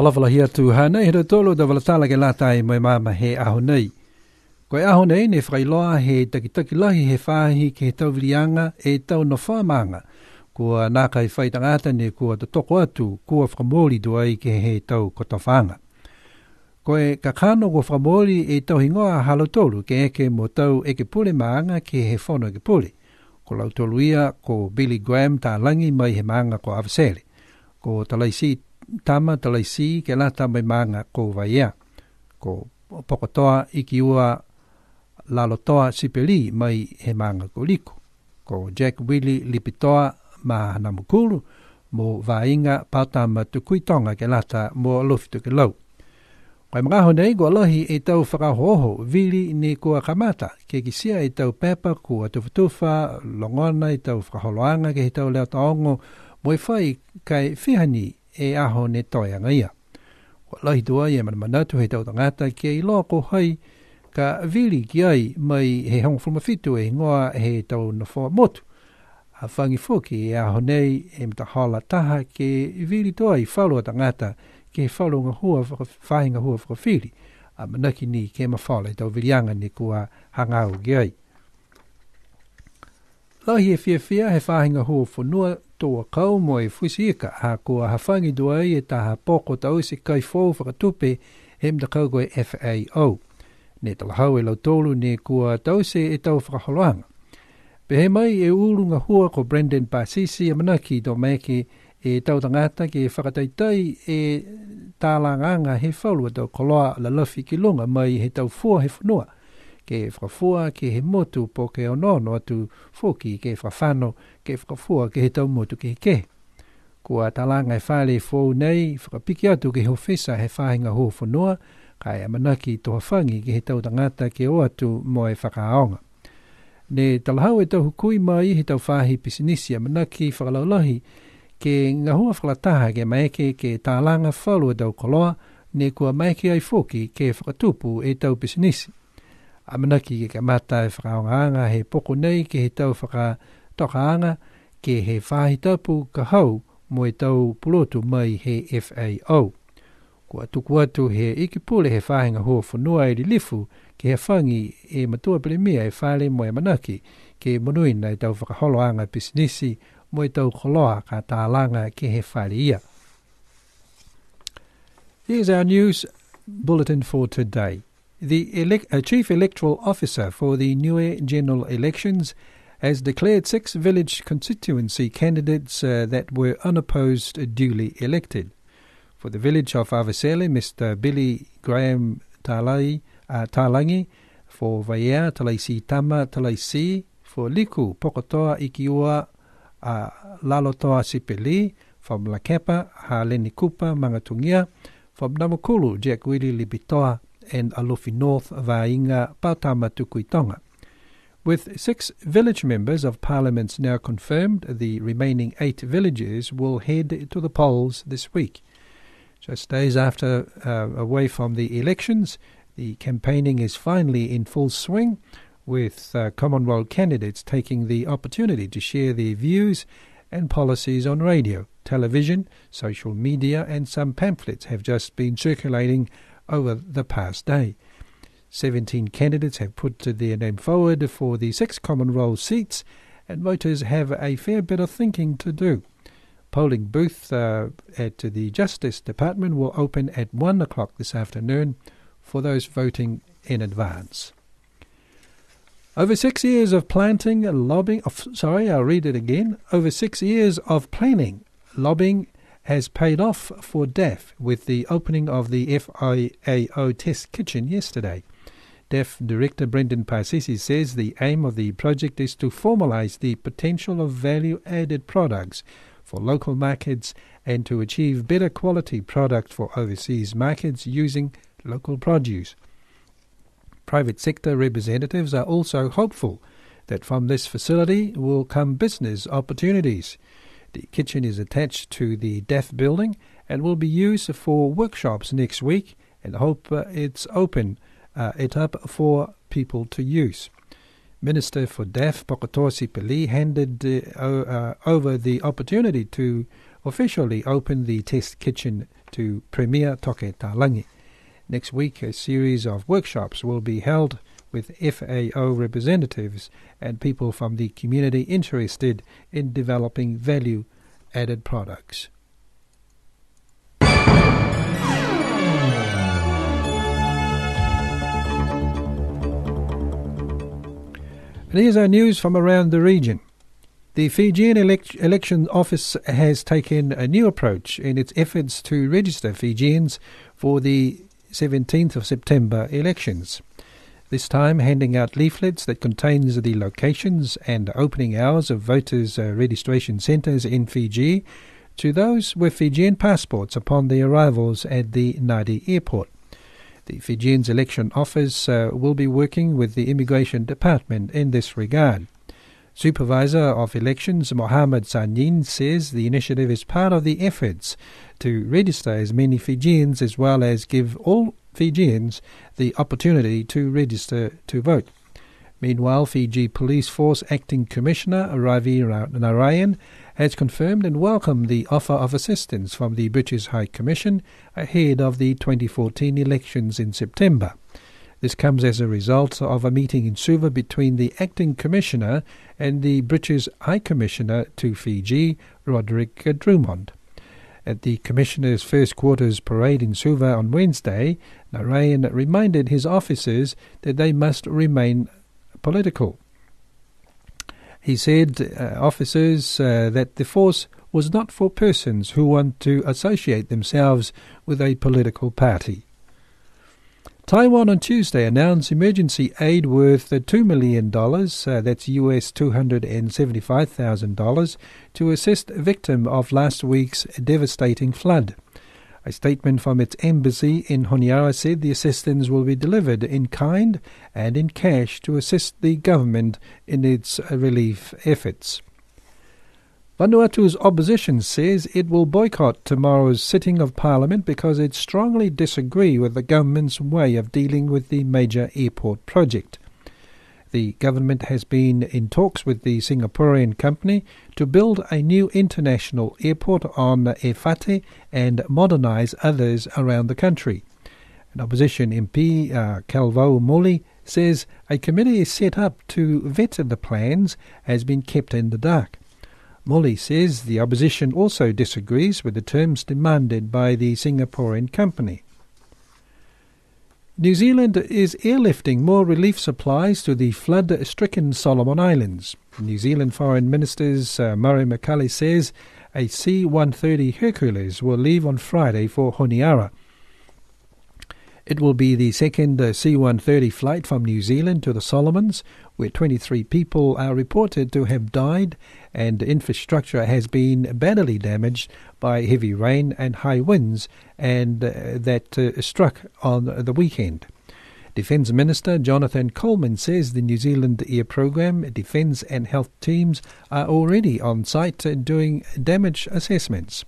Walawala hia tu hanei hira tolo da walatala ke latai mai mama he aho nei. Koe aho nei ne whailoa he takitaki lahi he whahi ke he tauvilianga e tau no whamanga. Kua nākai whaitangata ne kua toko atu kua whamori duai ke he tau kotawhanga. Koe kakano kua whamori e tau hingoa halo tolu ke eke mo tau eke pule maanga ke he whono eke pule. Ko lau tolu ia ko Billy Graham tā langi mai he maanga ko Avasele. Ko talaisi tama talaisi ke lata mai maanga ko vaia. Ko pokotoa iki ua lalotoa sipeli mai he maanga ko liku. Ko Jack Willie lipitoa ma namukulu mo vainga pautama tukuitonga ke lata mo alofitu ke lau. Koe mga honei ko alohi e tau whakahoho vili ni kua kamata ke kisia e tau pepa kua tufutufa longona e tau whakaholoanga ke he tau leo taongo mo e whai kai whihani e aho ne toianga ia. Ko alohi tua i e manamanatu he tau tangata ke i loa ko hai ka vili ki ai mai he hongwhulmafitu e ngoa he tau na whoa motu. A whangi fuki e aho nei e mtahola taha ke vili tua i whalua tangata ke whalunga hua whahinga hua whakawhiri. A manaki ni ke mawhala i tau vilianga ni kua hangau ki ai. Lahi e whiawhia he whahinga hua whanua toa kau mo e whuisiika ha kua hawhangi duai e taha poko tau se kai fōu whakatupe he mtakau koe FAO. Ne talahau e lau tolu ne kua tau se e tau whakaholoanga. Pe he mai e urunga hua ko Brendan Pasisi a manaki do meke e tau tangata ke whakataitai e tālanganga he whaulua tau koloa la lafi ki lunga mai he tau fua he whanua. Ke whakafua ke he motu po ke onono atu fuki ke whawhano ke whakafua ke he tau motu ke he ke. Kua tālanga e whale fōu nei whakapiki atu ke hofisa he whahinga hua whanua kai a manaki toha whangi ke he tau tangata ke o atu mo e whakaonga. Ne talahau e tau hukui mai he tau whahi pisinisi a manaki whakalaulahi ke ngahua whalataha ke maeke ke tālanga whalua tau koloa ne kua maeke ai foki ke whakatupu e tau pisinisi. A manaki ke kamata e whakaongaanga he poko nei ke he tau whakatokaanga ke he whahi tapu ka hau mo e tau pulotu mai he FAO. Kua tuku atu he ikipule he whahinga hua whanua e lifu ke he whangi e matua pilimia e whale mo e manaki ke monuina e tau whakaholoanga pisinisi mo e tau koloa ka tālanga ke he whale ia. Here's our news bulletin for today. The Chief Electoral Officer for the Niuean general elections has declared 6 village constituency candidates that were unopposed duly elected. For the village of Avasele, Mr. Billy Graham Talangi, for Vaia, Talaisi Tama, Talaisi, for Liku, Pokotoa, Ikiua, Lalotoa Sipeli, from Lakepa, Haleni Kupa, Mangatungia, from Namukulu, Jack Willie Libitoa, and Alofi North, Vainga, Pautama Tukuitonga. With 6 village members of parliaments now confirmed, the remaining 8 villages will head to the polls this week. Just days after away from the elections, the campaigning is finally in full swing, with Commonwealth candidates taking the opportunity to share their views and policies on radio, television, social media, and some pamphlets have just been circulating over the past day. 17 candidates have put their name forward for the 6 Commonwealth seats, and voters have a fair bit of thinking to do. Polling booth at the Justice Department will open at 1 o'clock this afternoon for those voting in advance. Over 6 years of planning and lobbying, I'll read it again. Over 6 years of planning, lobbying has paid off for DEF with the opening of the FIAO test kitchen yesterday. DEF Director Brendan Pasisi says the aim of the project is to formalise the potential of value-added products for local markets and to achieve better quality product for overseas markets using local produce. Private sector representatives are also hopeful that from this facility will come business opportunities. The kitchen is attached to the DEF building and will be used for workshops next week, and hope it's open it up for people to use. Minister for DEF, Pokotoa Sipeli, handed over the opportunity to officially opened the test kitchen to Premier Toke Talangi. Next week, a series of workshops will be held with FAO representatives and people from the community interested in developing value-added products. And here's our news from around the region. The Fijian Election Office has taken a new approach in its efforts to register Fijians for the 17th of September elections. This time handing out leaflets that contains the locations and opening hours of voters' registration centres in Fiji to those with Fijian passports upon their arrivals at the Nadi airport. The Fijian's Election Office will be working with the Immigration Department in this regard. Supervisor of Elections Mohammed Sanyin says the initiative is part of the efforts to register as many Fijians as well as give all Fijians the opportunity to register to vote. Meanwhile, Fiji Police Force Acting Commissioner Ravi Narayan has confirmed and welcomed the offer of assistance from the British High Commission ahead of the 2014 elections in September. This comes as a result of a meeting in Suva between the Acting Commissioner and the British High Commissioner to Fiji, Roderick Drummond. At the Commissioner's First Quarters Parade in Suva on Wednesday, Narayan reminded his officers that they must remain political. He said, officers, that the force was not for persons who want to associate themselves with a political party. Taiwan on Tuesday announced emergency aid worth $2 million, that's US $275,000, to assist a victim of last week's devastating flood. A statement from its embassy in Honiara said the assistance will be delivered in kind and in cash to assist the government in its relief efforts. Vanuatu's opposition says it will boycott tomorrow's sitting of Parliament because it strongly disagrees with the government's way of dealing with the major airport project. The government has been in talks with the Singaporean company to build a new international airport on Efate and modernise others around the country. An opposition MP, Calvo Moli, says a committee is set up to vet the plans has been kept in the dark. Moli says the opposition also disagrees with the terms demanded by the Singaporean company. New Zealand is airlifting more relief supplies to the flood-stricken Solomon Islands. New Zealand Foreign Minister Murray McCully says a C-130 Hercules will leave on Friday for Honiara. It will be the second C-130 flight from New Zealand to the Solomons, where 23 people are reported to have died and infrastructure has been badly damaged by heavy rain and high winds and that struck on the weekend. Defence Minister Jonathan Coleman says the New Zealand Air Programme, Defence and Health teams are already on site doing damage assessments.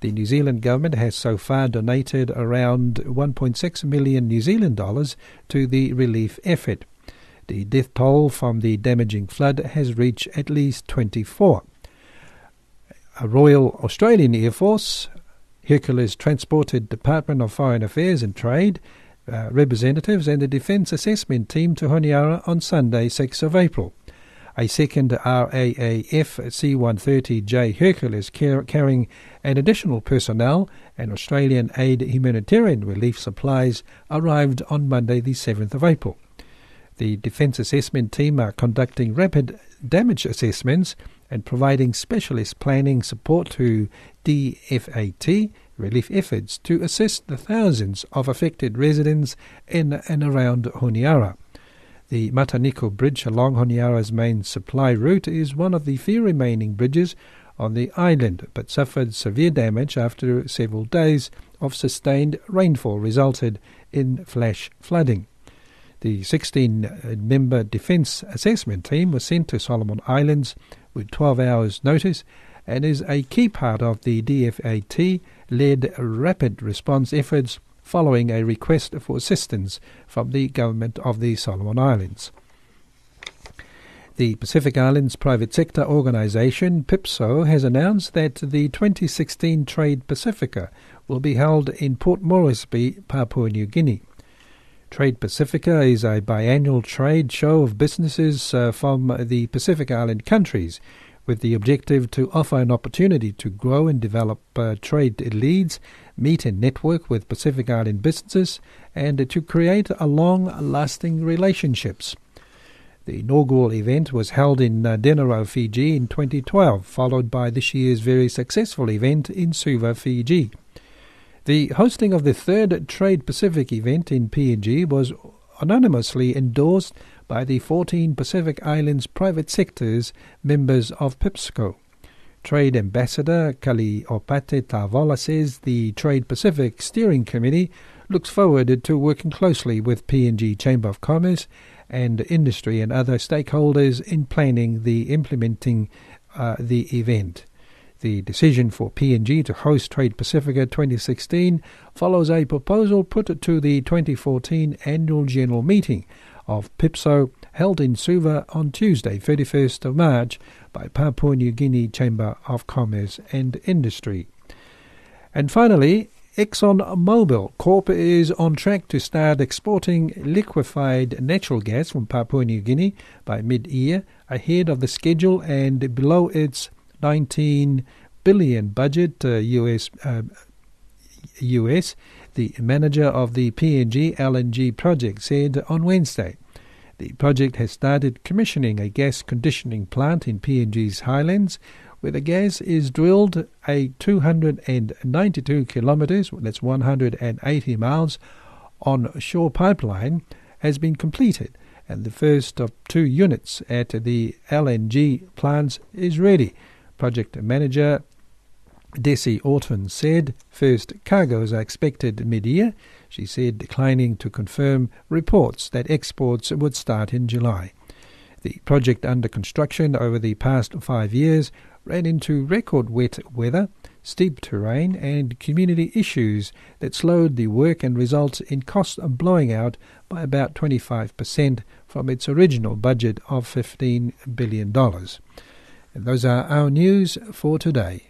The New Zealand government has so far donated around 1.6 million New Zealand dollars to the relief effort. The death toll from the damaging flood has reached at least 24. A Royal Australian Air Force, Hercules transported Department of Foreign Affairs and Trade representatives and the Defence Assessment Team to Honiara on Sunday, 6th of April. A second RAAF C-130J Hercules carrying an additional personnel and Australian aid humanitarian relief supplies arrived on Monday the 7th of April. The Defence Assessment Team are conducting rapid damage assessments and providing specialist planning support to DFAT relief efforts to assist the thousands of affected residents in and around Honiara. The Mataniko Bridge along Honiara's main supply route is one of the few remaining bridges on the island, but suffered severe damage after several days of sustained rainfall resulted in flash flooding. The 16-member Defence Assessment Team was sent to Solomon Islands with 12 hours' notice and is a key part of the DFAT-led rapid response efforts following a request for assistance from the government of the Solomon Islands. The Pacific Islands Private Sector Organisation, PIPSO, has announced that the 2016 Trade Pacifica will be held in Port Moresby, Papua New Guinea. Trade Pacifica is a biannual trade show of businesses from the Pacific Island countries, with the objective to offer an opportunity to grow and develop trade leads, meet and network with Pacific Island businesses, and to create long-lasting relationships. The inaugural event was held in Denaro, Fiji in 2012, followed by this year's very successful event in Suva, Fiji. The hosting of the third Trade Pacific event in PNG was anonymously endorsed by the 14 Pacific Islands private sectors members of PIPSCO. Trade Ambassador Kaliopate Tavola says the Trade Pacific Steering Committee looks forward to working closely with PNG Chamber of Commerce and industry and other stakeholders in planning the implementing the event. The decision for PNG to host Trade Pacifica 2016 follows a proposal put to the 2014 Annual General Meeting of PIPSO held in Suva on Tuesday, 31st of March, by Papua New Guinea Chamber of Commerce and Industry. And finally, ExxonMobil Corp is on track to start exporting liquefied natural gas from Papua New Guinea by mid-year, ahead of the schedule and below its $19 billion budget US. The manager of the PNG LNG project said on Wednesday. The project has started commissioning a gas conditioning plant in PNG's highlands, where the gas is drilled. A 292 kilometres, that's 180 miles, on-shore pipeline has been completed, and the first of 2 units at the LNG plants is ready. Project manager Desi Orton said first cargoes are expected mid-year. She said, declining to confirm reports that exports would start in July. The project under construction over the past 5 years ran into record wet weather, steep terrain and community issues that slowed the work and results in costs blowing out by about 25% from its original budget of $15 billion. And those are our news for today.